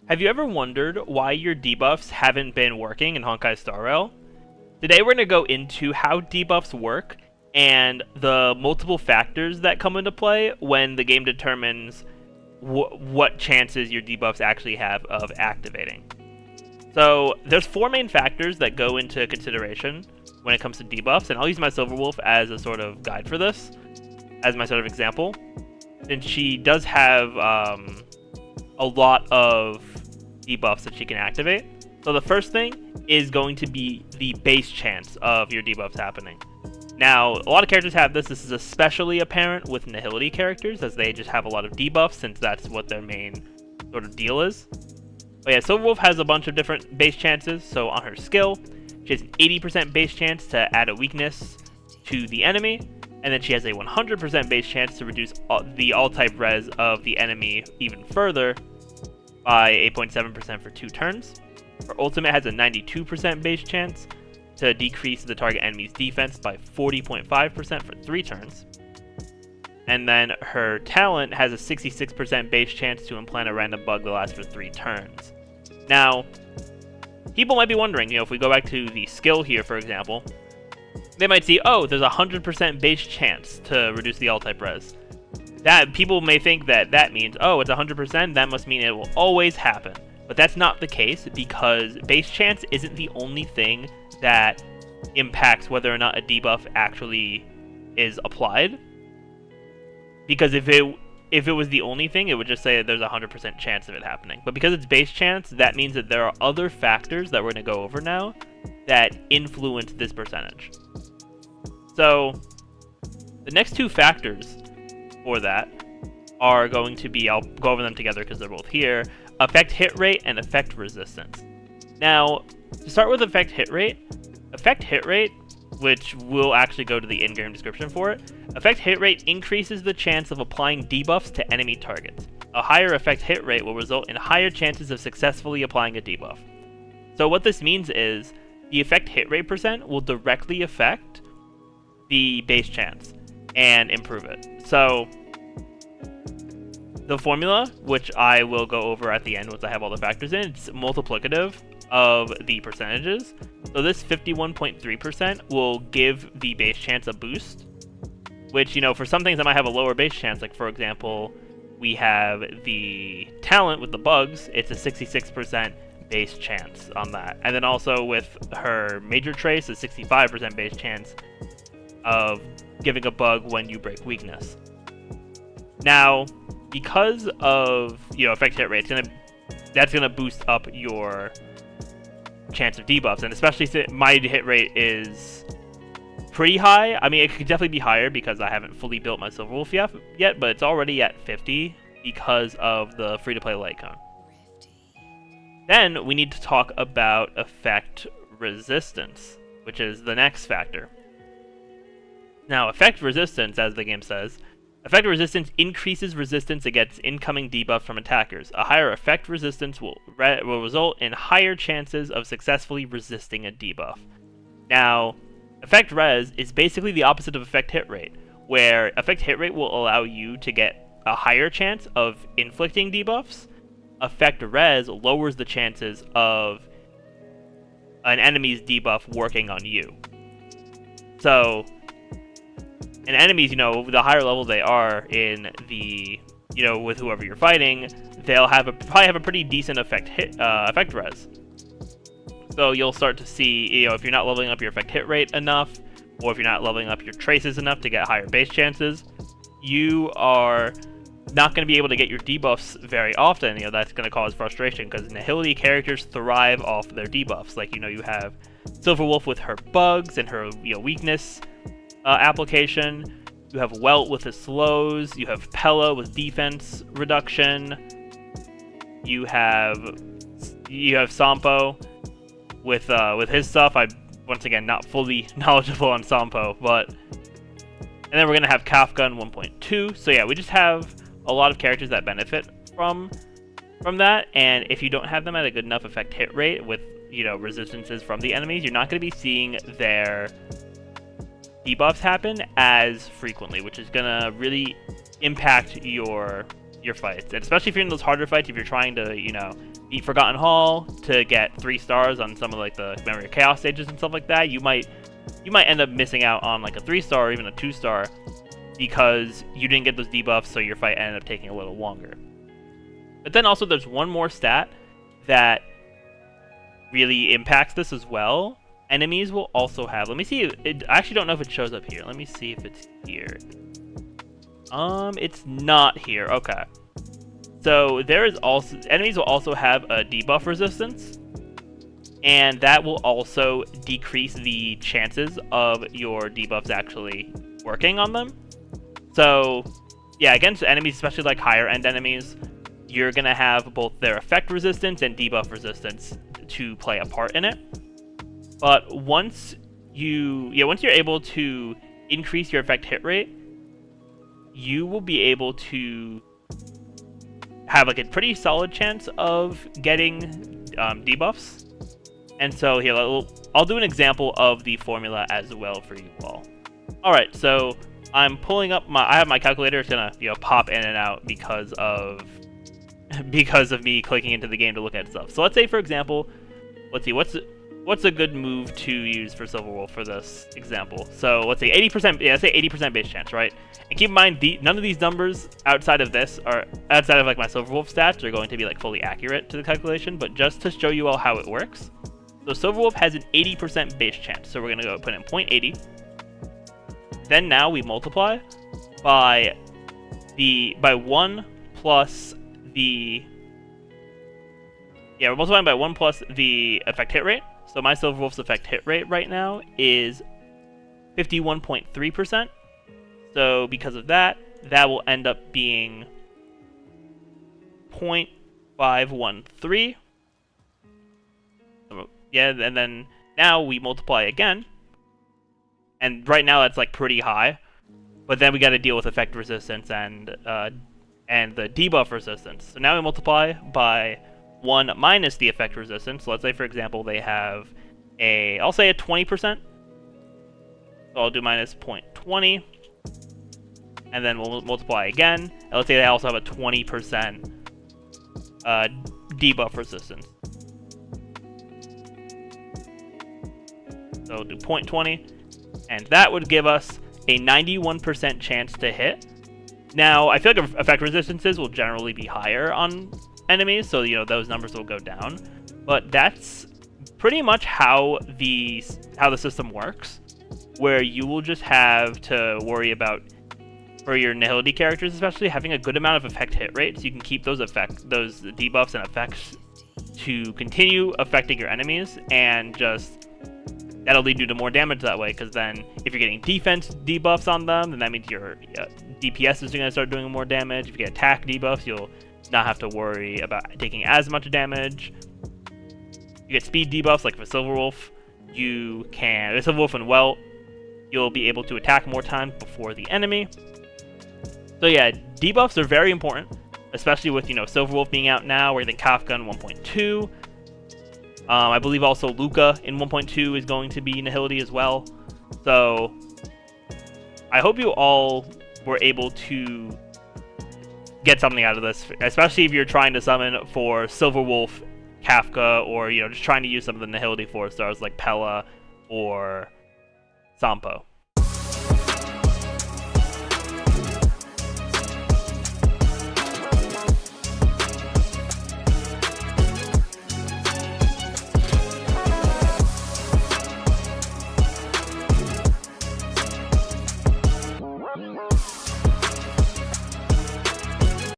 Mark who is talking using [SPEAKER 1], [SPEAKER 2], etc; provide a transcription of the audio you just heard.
[SPEAKER 1] Have you ever wondered why your debuffs haven't been working in Honkai Star Rail? Today we're going to go into how debuffs work and the multiple factors that come into play when the game determines what chances your debuffs actually have of activating. So there's four main factors that go into consideration when it comes to debuffs, and I'll use my Silver Wolf as a sort of guide for this, as my sort of example, since she does have a lot of debuffs that she can activate. So the first thing is going to be the base chance of your debuffs happening. Now, a lot of characters have this. This is especially apparent with Nihility characters, as they just have a lot of debuffs, since that's what their main sort of deal is. But yeah, Silver Wolf has a bunch of different base chances. So on her skill, she has an 80% base chance to add a weakness to the enemy, and then she has a 100% base chance to reduce the all-type res of the enemy even further by 8.7% for 2 turns. Her ultimate has a 92% base chance to decrease the target enemy's defense by 40.5% for 3 turns. And then her talent has a 66% base chance to implant a random bug that lasts for 3 turns. Now, people might be wondering, if we go back to the skill here, for example, they might see, oh, there's a 100% base chance to reduce the all-type res. That people may think that means, oh, it's 100%, that must mean it will always happen. But that's not the case, because base chance isn't the only thing that impacts whether or not a debuff actually is applied. Because if it was the only thing, it would just say that there's a 100% chance of it happening. But because it's base chance, that means that there are other factors that we're going to go over now that influence this percentage. So the next two factors for that are going to be, I'll go over them together because they're both here, effect hit rate and effect resistance. Now, to start with effect hit rate, which will actually go to the in-game description for it, effect hit rate increases the chance of applying debuffs to enemy targets. A higher effect hit rate will result in higher chances of successfully applying a debuff. So what this means is the effect hit rate percent will directly affect the base chance and improve it. So the formula, which I will go over at the end once I have all the factors in, it's multiplicative of the percentages. So this 51.3% will give the base chance a boost, which, for some things that might have a lower base chance, like for example, we have the talent with the bugs, it's a 66% base chance on that. And then also with her major trace, a 65% base chance of giving a bug when you break weakness. Now, because of effect hit rate, that's gonna boost up your chance of debuffs, and especially since my hit rate is pretty high. I mean, it could definitely be higher because I haven't fully built my Silver Wolf yet, but it's already at 50 because of the free-to-play light cone. Then we need to talk about effect resistance, which is the next factor. Now, effect resistance, as the game says, effect resistance increases resistance against incoming debuffs from attackers. A higher effect resistance will result in higher chances of successfully resisting a debuff. Now, effect res is basically the opposite of effect hit rate, where effect hit rate will allow you to get a higher chance of inflicting debuffs. Effect res lowers the chances of an enemy's debuff working on you. So, and enemies, the higher level they are in the, with whoever you're fighting, they'll probably have a pretty decent effect res. So you'll start to see, if you're not leveling up your effect hit rate enough, or if you're not leveling up your traces enough to get higher base chances, you are not going to be able to get your debuffs very often. That's going to cause frustration, because Nihility characters thrive off their debuffs. Like, you have Silver Wolf with her bugs and her, weakness application. You have Welt with his slows. You have Pella with defense reduction. You have Sampo with his stuff. I'm once again not fully knowledgeable on Sampo, and then we're gonna have Kafka in 1.2. So yeah, we just have a lot of characters that benefit from that. And if you don't have them at a good enough effect hit rate with resistances from the enemies, you're not going to be seeing their debuffs happen as frequently, which is gonna really impact your fights. And especially if you're in those harder fights, if you're trying to, beat Forgotten Hall to get 3 stars on some of like the Memory of Chaos stages and stuff like that, you might end up missing out on like a 3-star or even a 2-star because you didn't get those debuffs, so your fight ended up taking a little longer. But then also there's one more stat that really impacts this as well. Enemies will also have, let me see, I actually don't know if it shows up here. Let me see if it's here. It's not here. Okay. So there is also, enemies will also have a debuff resistance, and that will also decrease the chances of your debuffs actually working on them. So yeah, against enemies, especially like higher end enemies, you're gonna have both their effect resistance and debuff resistance to play a part in it. But once you're able to increase your effect hit rate, you will be able to have like a pretty solid chance of getting debuffs. And so here, I'll do an example of the formula as well for you all. Alright, so I'm pulling up I have my calculator. It's gonna pop in and out because of me clicking into the game to look at stuff. So let's say, for example, let's see, what's a good move to use for Silverwolf for this example? So let's say 80%, let's say 80% base chance, right? And keep in mind, none of these numbers outside of this, or outside of like my Silverwolf stats, are going to be like fully accurate to the calculation, but just to show you all how it works. So Silverwolf has an 80% base chance, so we're gonna go put in 0.80. Then now we multiply by 1 plus the... Yeah, we're multiplying by 1 plus the effect hit rate. So my Silverwolf's effect hit rate right now is 51.3%. So because of that, that will end up being 0.513. Yeah, and then now we multiply again. And right now that's like pretty high. But then we got to deal with effect resistance and the debuff resistance. So now we multiply by 1 minus the effect resistance. So let's say, for example, they have I'll say a 20%. So I'll do minus 0.20. And then we'll multiply again. And let's say they also have a 20% debuff resistance. So do 0.20. And that would give us a 91% chance to hit. Now, I feel like effect resistances will generally be higher on enemies, so those numbers will go down. But that's pretty much how the system works, where you will just have to worry about, for your Nihility characters especially, having a good amount of effect hit rate, so you can keep those debuffs and effects to continue affecting your enemies, and just that'll lead you to more damage that way, because then if you're getting defense debuffs on them, then that means your DPS is going to start doing more damage. If you get attack debuffs, you'll not have to worry about taking as much damage. You get speed debuffs, like for Silverwolf, with Silverwolf and Welt, you'll be able to attack more times before the enemy. So yeah, debuffs are very important, especially with Silverwolf being out now. We're getting Kafka in 1.2. I believe also Luca in 1.2 is going to be Nihility as well. So I hope you all were able to get something out of this, especially if you're trying to summon for Silverwolf, Kafka, or just trying to use some of the Nihility 4-stars like Pella or Sampo.